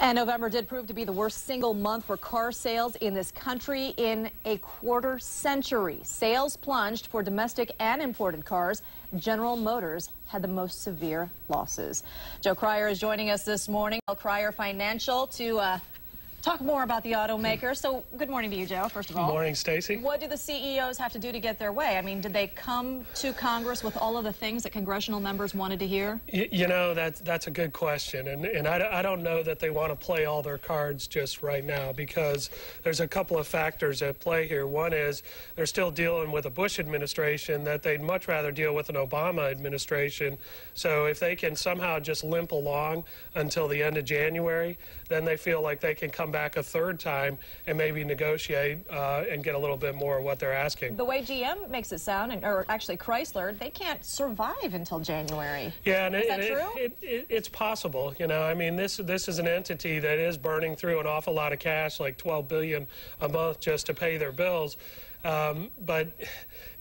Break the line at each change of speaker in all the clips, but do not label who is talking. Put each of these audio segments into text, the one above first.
And November did prove to be the worst single month for car sales in this country in a quarter century. Sales plunged for domestic and imported cars. General Motors had the most severe losses. Joe Krier is joining us this morning. Krier Financial to talk more about the automakers. So good morning to you, Joe, first of all.
Good morning, Stacy.
What do the CEOs have to do to get their way? I mean, did they come to Congress with all of the things that congressional members wanted to hear?
You know, that's a good question. And I don't know that they want to play all their cards just right now, because there's a couple of factors at play here. One is they're still dealing with a Bush administration that they'd much rather deal with an Obama administration. So if they can somehow just limp along until the end of January, then they feel like they can come back a third time and maybe negotiate and get a little bit more of what they're asking.
The way GM makes it sound, or actually Chrysler, they can't survive until January.
Yeah, and
is that true?
It's possible. You know, I mean, this is an entity that is burning through an awful lot of cash, like $12 billion a month just to pay their bills. But,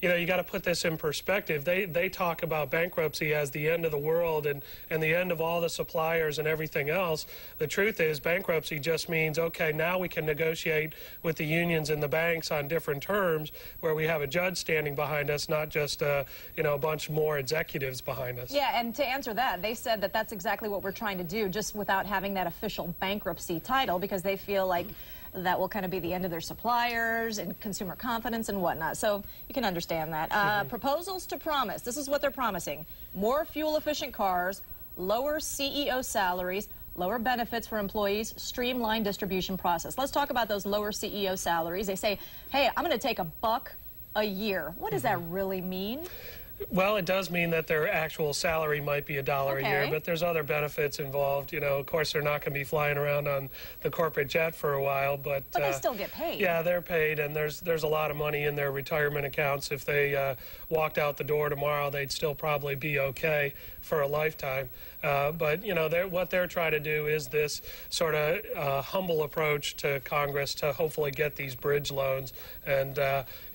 you know, you got to put this in perspective. They talk about bankruptcy as the end of the world and the end of all the suppliers and everything else. The truth is bankruptcy just means, okay, now we can negotiate with the unions and the banks on different terms where we have a judge standing behind us, not just, you know, a bunch more executives behind us.
Yeah, and to answer that, they said that that's exactly what we're trying to do, just without having that official bankruptcy title, because they feel like that will kind of be the end of their suppliers and consumer confidence and whatnot. So you can understand that. Proposals to promise. This is what they're promising. More fuel-efficient cars, lower CEO salaries, lower benefits for employees, streamlined distribution process. Let's talk about those lower CEO salaries. They say, hey, I'm going to take $1 a year. What does that really mean?
Well, it does mean that their actual salary might be $1 a year, but there's other benefits involved. You know, of course, they're not going to be flying around on the corporate jet for a while, but
they still get paid. Yeah,
they're paid, and there's a lot of money in their retirement accounts. If they walked out the door tomorrow, they'd still probably be okay for a lifetime. But, you know, what they're trying to do is this sort of humble approach to Congress to hopefully get these bridge loans. And,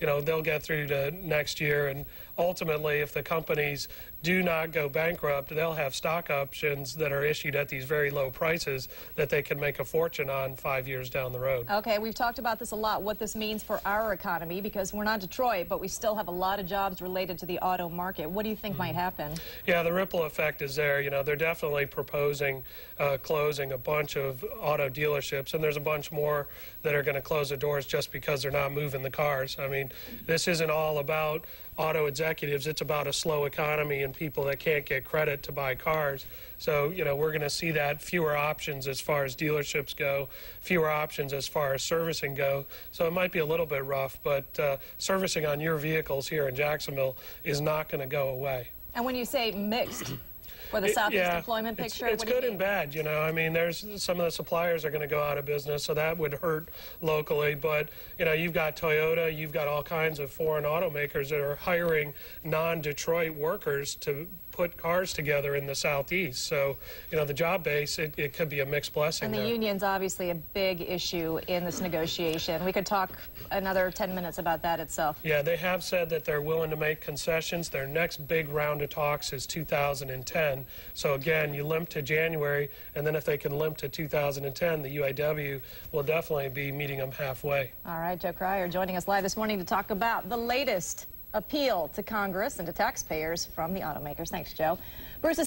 you know, they'll get through to next year. And ultimately, if the companies do not go bankrupt, they'll have stock options that are issued at these very low prices that they can make a fortune on 5 years down the road.
Okay, we've talked about this a lot, what this means for our economy, because we're not Detroit, but we still have a lot of jobs related to the auto market. What do you think might happen? Yeah,
the ripple effect is there. You know, they're definitely proposing closing a bunch of auto dealerships, and there's a bunch more that are going to close the doors just because they're not moving the cars. I mean, this isn't all about auto executives. It's about a slow economy and people that can't get credit to buy cars. So, you know, we're going to see that fewer options as far as dealerships go, fewer options as far as servicing go. So it might be a little bit rough, but servicing on your vehicles here in Jacksonville is not going to go away.
And when you say mixed, for the Southeast employment picture?
It's good and bad, you know. I mean, there's some of the suppliers are going to go out of business, so that would hurt locally. But, you know, you've got Toyota, you've got all kinds of foreign automakers that are hiring non-Detroit workers to put cars together in the Southeast. So, you know, the job base, it could be a mixed blessing.
And the union's obviously a big issue in this negotiation. We could talk another 10 minutes about that itself.
Yeah, they have said that they're willing to make concessions. Their next big round of talks is 2010. So again, you limp to January, and then if they can limp to 2010, the UAW will definitely be meeting them halfway.
All right, Joe Krier joining us live this morning to talk about the latest appeal to Congress and to taxpayers from the automakers. Thanks, Joe. Bruce,